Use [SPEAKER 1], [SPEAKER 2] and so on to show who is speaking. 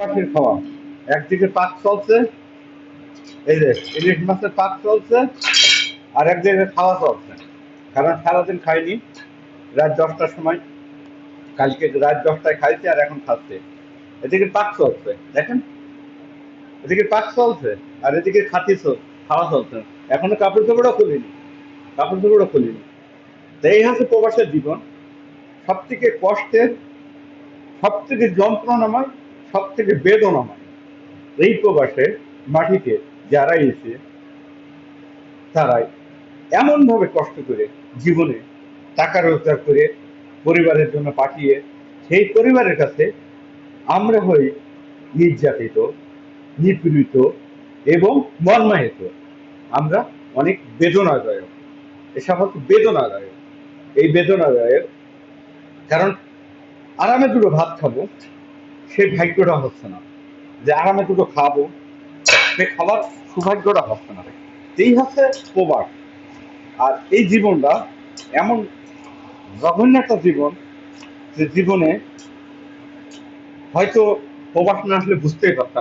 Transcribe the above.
[SPEAKER 1] পাখির খাওয়া, একদিকে পাক চলছে, এই যে ইলিশ মাছের পাক চলছে, আর একদিকে খাওয়া চলছে। কারণ সারাদিন খাইনি, রাত 10টার সময়, কালকে রাত 10টায় খাইছে আর এখন খাচ্ছে। এদিকে পাক চলছে, দেখেন, এদিকে পাক চলছে আর এদিকে খাওয়া চলছে। এখনো কাপড় চোপড়ও খুলিনি, কাপড় চোপড়ও খুলিনি। তো এই হচ্ছে প্রবাসের জীবন। সব থেকে কষ্টের, সব থেকে যন্ত্রণাময়, সব থেকে বেদনাময়। এই প্রবাসে মাটিতে যারা এসে, তারাই এমন ভাবে কষ্ট করে জীবনে টাকা রোজগার করে পরিবারের জন্য পাঠিয়ে সেই পরিবারের কাছে আমরা হই নির্যাতিত, নিপীড়িত এবং মর্মাহিত। আমরা অনেক বেদনাদায়ক, এসব হচ্ছে বেদনাদায়ক। এই বেদনাদায়ক কারণ আরামে দুটো ভাত খাবো, সেই ভাগ্যটা হচ্ছে না। যে আরামে দুটো খাবো, সে খাবার সৌভাগ্যটা হচ্ছে না। এই হচ্ছে প্রবাস। আর এই জীবনটা এমন জঘন্য একটা জীবন, যে জীবনে হয়তো প্রবাস না আসলে বুঝতেই পারতাম।